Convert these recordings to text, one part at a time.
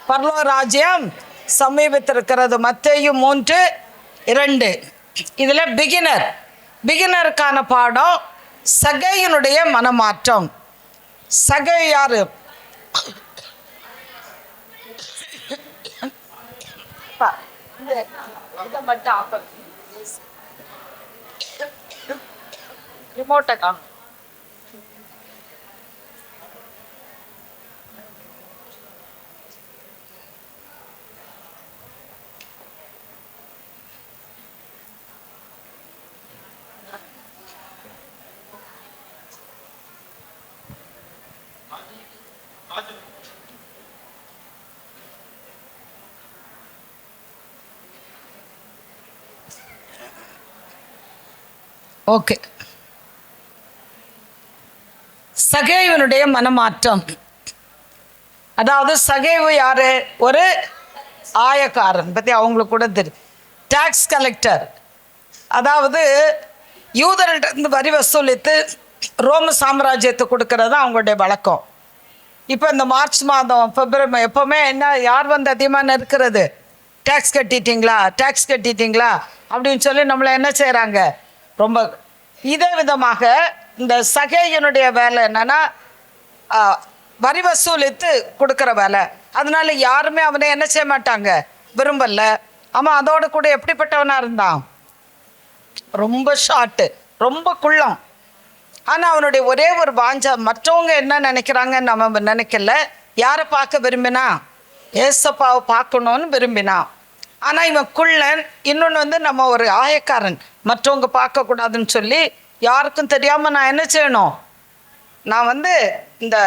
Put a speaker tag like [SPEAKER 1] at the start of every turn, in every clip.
[SPEAKER 1] பரலோக ராஜ்யம் சமீபத்திருக்கிறது. மத்தேயு 3:2. இதில் பிகினருக்கான பாடம் சகையினுடைய மனமாற்றம். சகை யாரு? ரிமோட்டை காணும். ஓகே. சகேயுனுடைய மனமாற்றம். அதாவது சகேவு யாரு? ஒரு ஆயக்காரன் பற்றி அவங்களுக்கு கூட தெரியும். Tax collector. அதாவது யூதர்கிட்ட வரி வசூலித்து ரோம சாம்ராஜ்யத்தை கொடுக்கறது அவங்களுடைய வழக்கம். இப்போ இந்த மார்ச் மாதம், பிப்ரவரி, எப்போவுமே என்ன, யார் வந்து அதிகமாக நெருக்கிறது? டேக்ஸ் கட்டிட்டீங்களா அப்படின்னு சொல்லி நம்மளை என்ன செய்கிறாங்க? ரொம்ப இதே விதமாக இந்த சகேயனுடைய வேலை என்னன்னா, வரி வசூலித்து கொடுக்குற வேலை. அதனால யாருமே அவனை என்ன செய்ய மாட்டாங்க? விரும்பல. ஆமாம், அதோட கூட எப்படிப்பட்டவனா இருந்தான்? ரொம்ப ஷார்ட்டு, ரொம்ப குள்ளம். ஆனால் அவனுடைய ஒரே ஒரு வாஞ்சா, மற்றவங்க என்ன நினைக்கிறாங்கன்னு நம்ம நினைக்கல. யாரை பார்க்க விரும்பினா? ஏசப்பாவை பார்க்கணுன்னு விரும்பினான். ஆனால் இவன் குள்ளன். இன்னொன்று வந்து நம்ம ஒரு ஆயக்காரன், மற்றவங்க பார்க்கக்கூடாதுன்னு சொல்லி யாருக்கும் தெரியாமல் நான் என்ன செய்யணும்? நான் வந்து இந்த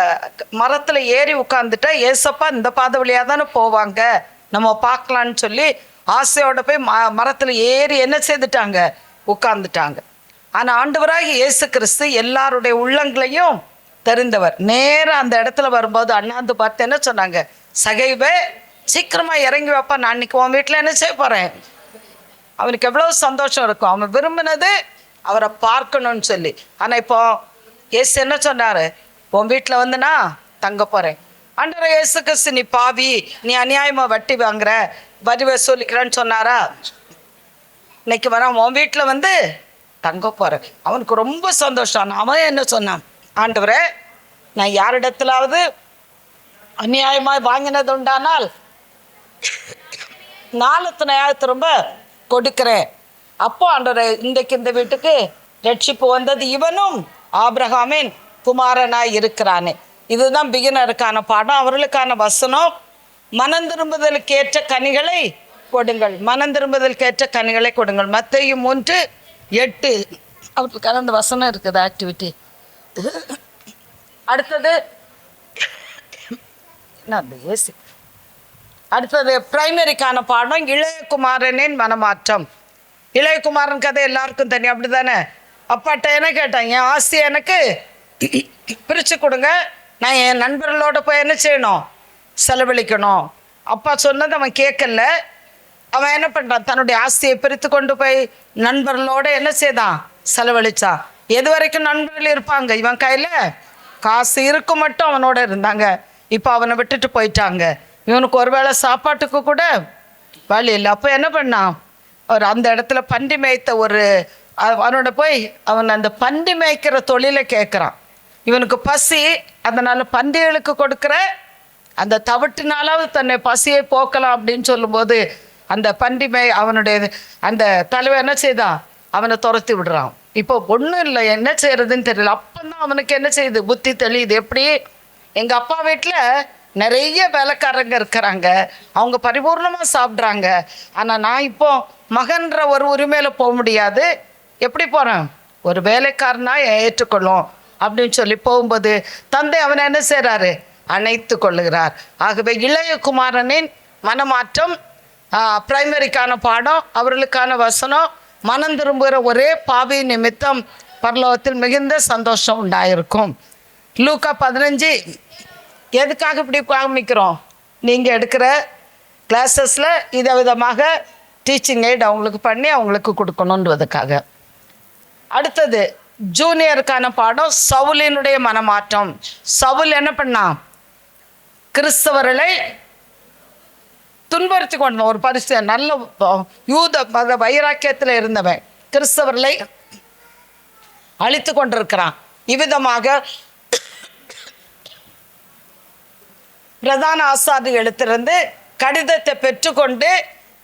[SPEAKER 1] மரத்தில் ஏறி உட்காந்துட்டா ஏசப்பா இந்த பாதை வழியாக தானே போவாங்க, நம்ம பார்க்கலான்னு சொல்லி ஆசையோட போய் மரத்தில் ஏறி என்ன செய்துட்டாங்க? உட்கார்ந்துட்டாங்க. ஆனால் ஆண்டவராகி இயேசு கிறிஸ்து எல்லாருடைய உள்ளங்களையும் தெரிந்தவர். நேராக அந்த இடத்துல வரும்போது அண்ணாந்து பார்த்து என்ன சொன்னாங்க? சகைவே, சீக்கிரமாக இறங்கி வைப்பா, நான் அன்றைக்கி உன் வீட்டில் என்ன செய்ய போகிறேன். அவனுக்கு எவ்வளோ சந்தோஷம் இருக்கும். அவன் விரும்பினது அவரை பார்க்கணும்னு சொல்லி. ஆனால் இப்போ இயேசு என்ன சொன்னார்? உன் வீட்டில் வந்து நான் தங்க போகிறேன். ஆண்டவரே இயேசு கிறிஸ்து, நீ பாவி, நீ அநியாயமாக வட்டி வாங்குற, வரி வசூலிக்கிறேன்னு சொன்னாரா? இன்னைக்கு வரான் உன் வீட்டில் வந்து தங்க போகிறேன். அவனுக்கு ரொம்ப சந்தோஷம். அவன் என்ன சொன்னான்? ஆண்டவரே, நான் யாரிடத்திலாவது அநியாயமாக வாங்கினது உண்டானால் நாளத்தினையாவது திரும்ப கொடுக்கிறேன். அப்போ ஆண்டவரே, இன்றைக்கு இந்த வீட்டுக்கு ரட்சிப்பு வந்தது, இவனும் ஆபிரகாமின் குமாரனாய் இருக்கிறானே. இதுதான் பிகினருக்கான பாடம். அவர்களுக்கான வசனம், மனம் திரும்புதலுக்கு ஏற்ற கனிகளை கொடுங்கள். மனம் திரும்புதலுக்கு ஏற்ற கனிகளை கொடுங்கள். மத்தேயு 3:8. அவர்களுக்கான அந்த வசனம் இருக்குது, ஆக்டிவிட்டி. அடுத்தது பிரைமரிக்கான பாடம் இளையகுமாரனின் மனமாற்றம். இளையகுமாரன் கதை எல்லாருக்கும் தெரியும், அப்படி தானே? அப்பாட்ட என்ன கேட்டான்? என் ஆசையை எனக்கு பிரித்து கொடுங்க, நான் என் நண்பர்களோட போய் என்ன செய்யணும்? செலவழிக்கணும். அப்பா சொன்னது அவன் கேட்கல. அவன் என்ன பண்ணுறான்? தன்னுடைய ஆசையை பிரித்து கொண்டு போய் நண்பர்களோட என்ன செய்தான்? செலவழித்தான். எது வரைக்கும் நண்பர்கள் இருப்பாங்க? இவன் கையில் காசு இருக்கும் மட்டும் அவனோட இருந்தாங்க. இப்போ அவனை விட்டுட்டு போயிட்டாங்க. இவனுக்கு ஒருவேளை சாப்பாட்டுக்கு கூட வழி இல்லை. அப்போ என்ன பண்ணான்? அவர் அந்த இடத்துல பண்டி மேய்த்த அவனோட போய் அவன் அந்த பண்டி மேய்க்கிற தொழிலை கேட்குறான். இவனுக்கு பசி, அதனால் பண்டிகளுக்கு கொடுக்குற அந்த தவிட்டினாலாவது தன்னை பசியை போக்கலாம் அப்படின்னு சொல்லும்போது அந்த பண்டி அவனுடைய அந்த தலைவர் என்ன செய்தான்? அவனை துரத்தி விடுறான். இப்போ ஒன்றும் இல்லை, என்ன செய்யறதுன்னு தெரியல. அப்போதான் அவனுக்கு என்ன செய்யுது? புத்தி தெளியுது. எப்படி? எங்கள் அப்பா வீட்டில் நிறைய வேலைக்காரங்க இருக்கிறாங்க, அவங்க பரிபூர்ணமாக சாப்பிட்றாங்க. ஆனால் நான் இப்போ மகன்ற ஒரு உரிமையில் போக முடியாது. எப்படி போகிறேன்? ஒரு வேலைக்காரனாக ஏற்றுக்கொள்ளும் அப்படின்னு சொல்லி போகும்போது தந்தை அவனை என்ன செய்கிறாரு? அணைத்து கொள்ளுகிறார். ஆகவே இளைய குமாரனின் மனமாற்றம் பிரைமரிக்கான பாடம். அவர்களுக்கான வசனம், மனம் திரும்புகிற ஒரே பாவி நிமித்தம் பரலோகத்தில் மிகுந்த சந்தோஷம் உண்டாயிருக்கும். லூக்கா 15. எதுக்காக இப்படி காமிக்கிறோம்? நீங்கள் எடுக்கிற கிளாஸஸில் இதை விதமாக டீச்சிங் எய்ட் அவங்களுக்கு பண்ணி அவங்களுக்கு கொடுக்கணுன்றதுக்காக. அடுத்தது ஜூனியருக்கான பாடம் சவுலினுடைய மனமாற்றம். சவுல் என்ன பண்ணான்? கிறிஸ்தவர்களை துன்புறுத்தி கொண்ட ஒரு பரிசேயன், நல்ல யூத மத வைராக்கியத்தில் இருந்தவன், கிறிஸ்தவர்களை அழித்து கொண்டிருக்கிறான். இவ்விதமாக பிரதான ஆசாரியர்களிடத்திலிருந்து கடிதத்தை பெற்றுக்கொண்டு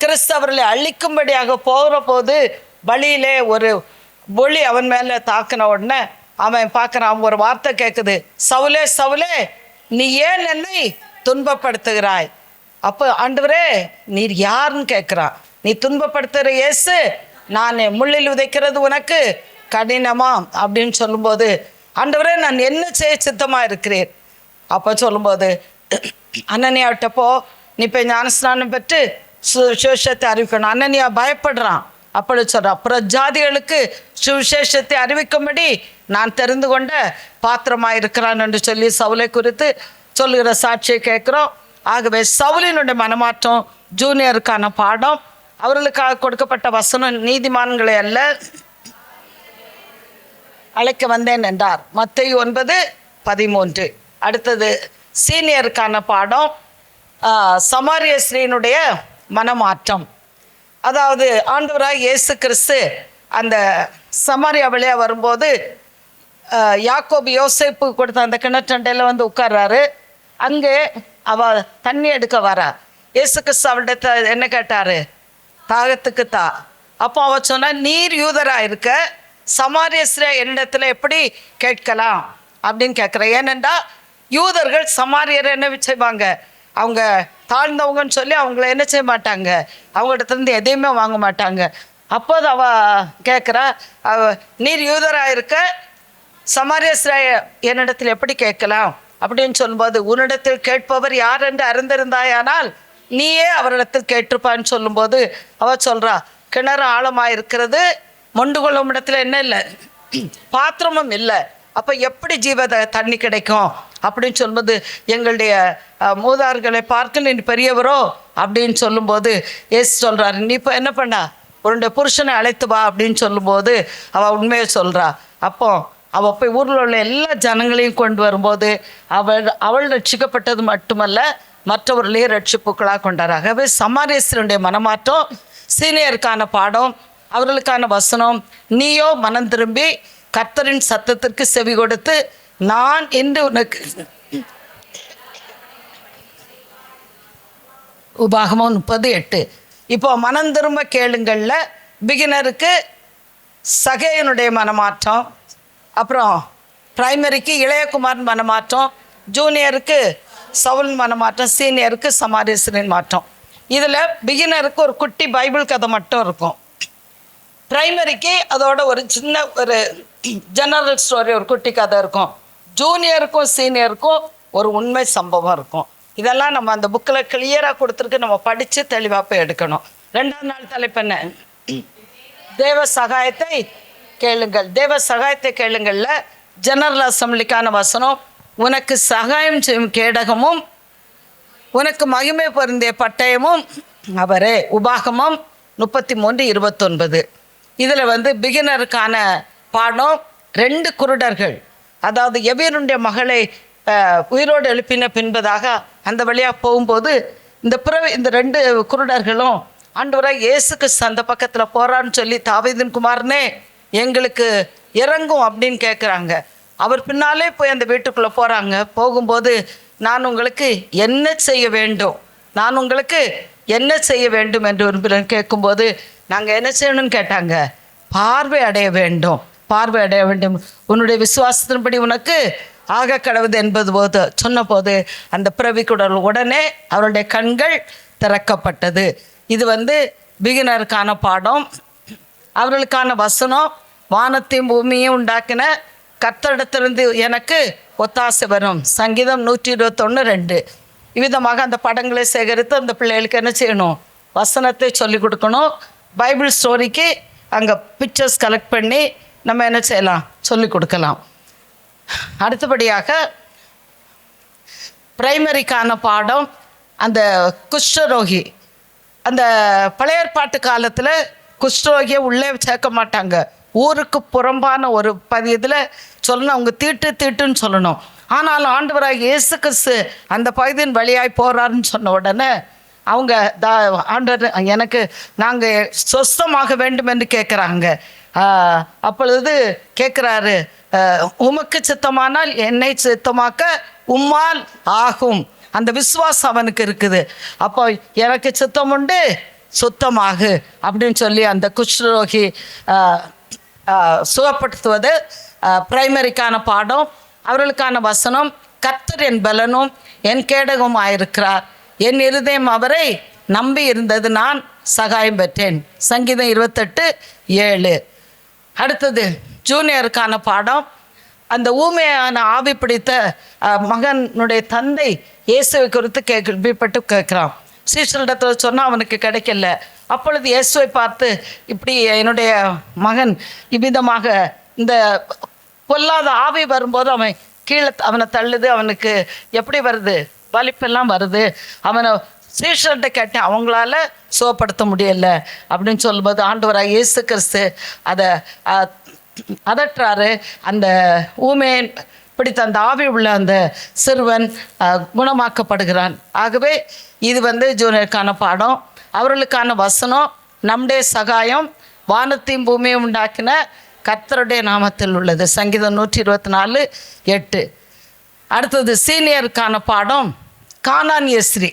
[SPEAKER 1] கிறிஸ்தவர்களை அழிக்கும்படியாக போகிற போது வழியிலே ஒரு ஒளி அவன் மேலே தாக்கின உடனே அவன் பார்க்குறான், ஒரு வார்த்தை கேட்குது, சவுலே சவுலே, நீ ஏன் என்னை துன்பப்படுத்துகிறாய்? அப்போ ஆண்டவரே நீர் யாருன்னு கேட்குறான். நீ துன்பப்படுத்துகிற இயேசு நான், முள்ளில் உதைக்கிறது உனக்கு கடினமாம் அப்படின்னு சொல்லும்போது, ஆண்டவரே நான் என்ன செய்ய சித்தமாக இருக்கிறேன். அப்போ சொல்லும்போது, அனனியாவிட்டப்போ நீ போய் ஞானஸ்நானம் பெற்று சுவிசேஷத்தை அறிவிக்கணும். அனனியா பயப்படுறான். அப்படி சொல்கிறான், அப்புறம் ஜாதிகளுக்கு சுவிசேஷத்தை அறிவிக்கும்படி நான் தெரிந்து கொண்ட பாத்திரமாக இருக்கிறான் என்று சொல்லி சவுலை குறித்து சொல்லுகிற சாட்சியை கேட்குறோம். ஆகவே சவுலினுடைய மனமாற்றம் ஜூனியருக்கான பாடம். அவர்களுக்காக கொடுக்கப்பட்ட வசனம், நீதிமான்களை அல்ல அழைக்க வந்தேன் என்றார், மத்தேயு 9:13. அடுத்தது சீனியருக்கான பாடம், சமாரிய ஸ்ரீனுடைய மனமாற்றம். அதாவது ஆண்டவராய் இயேசு கிறிஸ்து அந்த சமாரியா வழியாக வரும்போது யாக்கோபு யோசேப்பு கொடுத்த அந்த கிணற்றண்டையில் வந்து உட்கார்றாரு. அங்கே அவ தண்ணி எடுக்க வரா. இயேசு கிறிஸ்து அவர்கிட்ட என்ன கேட்டார்? தாகத்துக்கு தா. அப்போ அவ சொன்னா, நீர் யூதராக இருக்க சமாரிய ஸ்ரீ என்னிடத்துல எப்படி கேட்கலாம் அப்படின்னு கேட்குற. ஏனென்றா யூதர்கள் சமாரியரை என்ன செய்வாங்க, அவங்க தாழ்ந்தவங்கன்னு சொல்லி அவங்கள என்ன செய்ய மாட்டாங்க, அவங்ககிட்ட எதையுமே வாங்க மாட்டாங்க. அப்போது அவ கேட்குறா, நீர் யூதராக இருக்க சமாரிய ஸ்ரீ என்னிடத்தில் எப்படி கேட்கலாம் அப்படின்னு சொல்லும்போது, உன்னிடத்தில் கேட்பவர் யார் என்று அறிந்திருந்தாயானால் நீயே அவரிடத்தில் கேட்டிருப்பான்னு சொல்லும்போது அவ சொல்கிறா, கிணறு ஆழமாக இருக்கிறது, மொண்டு கொள்ளும் இடத்துல என்ன இல்லை, பாத்திரமும் இல்லை, அப்போ எப்படி தண்ணி கிடைக்கும் அப்படின்னு சொல்லும்போது, எங்களுடைய மூதார்களை பார்க்க நீ பெரியவரோ அப்படின்னு சொல்லும்போது ஏசு சொல்கிறாரு, நீ இப்போ என்ன பண்ணா, உன்னுடைய புருஷனை அழைத்து வா அப்படின்னு சொல்லும்போது அவள் உண்மையை சொல்கிறா. அப்போ அவள் போய் ஊரில் உள்ள எல்லா ஜனங்களையும் கொண்டு வரும்போது அவள் ரட்சிக்கப்பட்டது மட்டுமல்ல, மற்றவர்களையும் ரட்சிப்புக்களாக கொண்டார். ஆகவே சமாரியஸ்தருடைய மனமாற்றம் சீனியருக்கான பாடம், அவர்களுக்கான வசனம், நீயோ மனம் திரும்பி கர்த்தரின் சத்தத்திற்கு செவி கொடுத்து நான் என்று உனக்கு உபாகமம் 30:8. இப்போ மனம் திரும்ப கேளுங்கள்ல பிகினருக்கு சகேயனுடைய மனமாற்றம், அப்புறம் பிரைமரிக்கு இளையகுமார் மனமாற்றம், ஜூனியருக்கு சவுல் மனமாற்றம், சீனியருக்கு சமாரியஸ்தரின் மாற்றம். இதில் பிகினருக்கு ஒரு குட்டி பைபிள் கதை மட்டும் இருக்கும். பிரைமரிக்கு அதோட ஒரு சின்ன ஒரு ஜெனரல் ஸ்டோரி, ஒரு குட்டி கதை இருக்கும். ஜூனியருக்கும் சீனியருக்கும் ஒரு உண்மை சம்பவம் இருக்கும். இதெல்லாம் நம்ம அந்த புக்கில் கிளியராக கொடுத்துருக்கு, நம்ம படித்து தெளிவாக போய் எடுக்கணும். 2ஆம் நாள் தலைப்பு என்ன? தேவ சகாயத்தை கேளுங்கள். தேவ சகாயத்தை கேளுங்கள்ல ஜெனரல் அசம்பிளிக்கான வசனம், உனக்கு சகாயம் செய்யும் கேடகமும் உனக்கு மகிமை பொருந்திய பட்டயமும் அவரே. உபாகமம் 33:29. இதில் பிகினருக்கான பாடம், 2 குருடர்கள், அதாவது எபியனுடைய மகளை உயிரோடு எழுப்பின பின்பதாக அந்த வழியாக போகும்போது இந்த 2 குருடர்களும் ஆண்டவராய் இயேசு கிறிஸ்து அந்த பக்கத்தில் போகிறான்னு சொல்லி, தாவீதின் குமாரனே எங்களுக்கு இறங்கும் அப்படின்னு கேட்குறாங்க. அவர் பின்னாலே போய் அந்த வீட்டுக்குள்ளே போகிறாங்க. போகும்போது நான் உங்களுக்கு என்ன செய்ய வேண்டும், நான் உங்களுக்கு என்ன செய்ய வேண்டும் என்று விரும்புகிறேன் கேட்கும்போது, நாங்கள் என்ன செய்யணும்னு கேட்டாங்க, பார்வை அடைய வேண்டும், பார்வை அடைய வேண்டும், உன்னுடைய விசுவாசத்தின்படி உனக்கு ஆக கடவுது என்பது போது சொன்ன போது அந்த பிறவிக்குடல் உடனே அவருடைய கண்கள் திறக்கப்பட்டது. இது பிகினருக்கான பாடம். அவர்களுக்கான வசனம், வானத்தையும் பூமியையும் உண்டாக்கின கர்த்தரிடத்திலிருந்து எனக்கு ஒத்தாசை வரும். சங்கீதம் 121:2. இவ்விதமாக அந்த படங்களை சேகரித்து அந்த பிள்ளைகளுக்கு என்ன செய்யணும், வசனத்தை சொல்லிக் கொடுக்கணும். பைபிள் ஸ்டோரிக்கு அங்கே பிக்சர்ஸ் கலெக்ட் பண்ணி நம்ம என்ன செய்யலாம், சொல்லிக் கொடுக்கலாம். அடுத்தபடியாக பிரைமரிக்கான பாடம், அந்த குஷ்டரோகி. அந்த பழைய ஏற்பாட்டு காலத்தில் குஷ்டரோகியை உள்ளே சேர்க்க மாட்டாங்க. ஊருக்கு புறம்பான ஒரு இதில் சொல்லணும், அவங்க தீட்டுன்னு சொல்லணும். ஆனால் ஆண்டவராக இயேசு கிறிஸ்து அந்த பகுதியின் வழியாய் போகிறாருன்னு சொன்ன உடனே அவங்க ஆண்டவர் எனக்கு நாங்கள் சொஸ்தமாக வேண்டும் என்று கேட்குறாங்க. அப்பொழுது கேட்குறாரு, உமக்கு சித்தமானால் என்னை சித்தமாக்க உம்மால் ஆகும். அந்த விசுவாசம் அவனுக்கு இருக்குது. அப்போ எனக்கு சித்தம் உண்டு, சுத்தமாகு அப்படின்னு சொல்லி அந்த குஷ்டரோகி சுகப்படுத்துவது பிரைமரிக்கான பாடம். அவர்களுக்கான வசனம், கர்த்தர் என் பலனும் என் கேடகமும் ஆயிருக்கிறார், என் இருதயம் அவரை நம்பி இருந்தது, நான் சகாயம் பெற்றேன். சங்கீதம் 28:7. அடுத்தது ஜூனியருக்கான பாடம். அந்த ஊமையான ஆவி பிடித்த மகனுடைய தந்தை இயேசுவை குறித்து கேள்விப்பட்டு கேட்குறான். சீஷரிடத்தில் சொன்னால் அவனுக்கு கிடைக்கல. அப்பொழுது இயேசுவை பார்த்து, இப்படி என்னுடைய மகன் இவ்விதமாக இந்த பொல்லாத ஆவி வரும்போது அவன் கீழே அவனை தள்ளுது, அவனுக்கு எப்படி வருது, வலிப்பெல்லாம் வருது. அவனை சீஷர்கிட்ட கேட்டேன், அவங்களால சுகப்படுத்த முடியலை அப்படின்னு சொல்லும்போது ஆண்டவராக இயேசு கிறிஸ்து அதை அதட்டுறாரு. அந்த ஊமையன் பிடித்த அந்த ஆவி உள்ள அந்த சிறுவன் குணமாக்கப்படுகிறான். ஆகவே இது ஜூனியருக்கான பாடம். அவர்களுக்கான வசனம், நம்முடைய சகாயம் வானத்தையும் பூமியும் உண்டாக்கின கர்த்தருடைய நாமத்தில் உள்ளது. சங்கீதம் 124:8. அடுத்தது சீனியருக்கான பாடம், கானானிய ஸ்ரீ.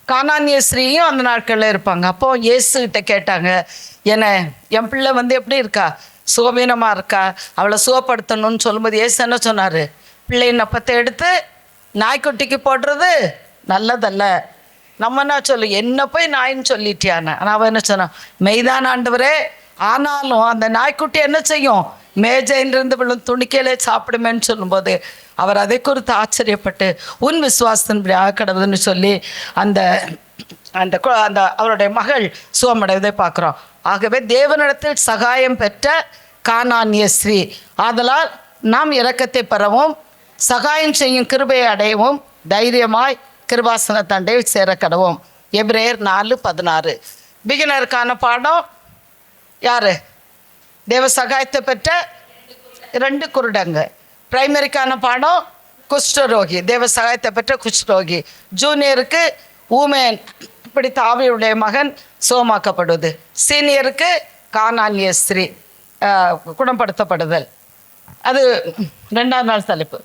[SPEAKER 1] கானானிய ஸ்ரீயும் அந்த நாட்களில் இருப்பாங்க. அப்போ இயேசுகிட்ட கேட்டாங்க, என் பிள்ளை எப்படி இருக்கா, சுகவீனமாக இருக்கா, அவளை சுகப்படுத்தணும்னு சொல்லும்போது இயேசு என்ன சொன்னார், பிள்ளையின் அப்பத்தை எடுத்து நாய்க்குட்டிக்கு போடுறது நல்லதல்ல. நம்ம என்ன என்ன போய் நாயின்னு சொல்லிட்டியான்னு. ஆனால் அவன் என்ன சொன்னான், மெய்தான் ஆண்டவரே, ஆனாலும் அந்த நாய்க்குட்டி என்ன செய்யும், மேஜையிலிருந்து விழும் துணிக்கையிலே சாப்பிடுமேன்னு சொல்லும்போது அவர் அதை குறித்து ஆச்சரியப்பட்டு, உன் விசுவாசத்தின்படி ஆக்கடவுதுன்னு சொல்லி அந்த அந்த அந்த அவருடைய மகள் சுகமடைவதை பார்க்குறோம். ஆகவே தேவனிடத்தில் சகாயம் பெற்ற கானானிய ஸ்ரீ. ஆதலால் நாம் இரக்கத்தை பெறவும் சகாயம் செய்யும் கிருபையை அடையவும் தைரியமாய் கிருபாசன தண்டையில் சேர கடவோம். எபிரேயர் 4:16. பிகினருக்கான பாடம் யார், தேவ சகாயத்தை பெற்ற 2 குருடங்க. பிரைமரிக்கான பாடம் குஷ்டரோகி, தேவ சகாயத்தை பெற்ற குஷ்டரோகி. ஜூனியருக்கு ஊமேன் பிடித்த ஆவியுடைய மகன் சுகமாக்கப்படுவது. சீனியருக்கு கானானிய ஸ்திரீ குணப்படுத்தப்படுதல். அது 2ஆம் நாள் தலைப்பு.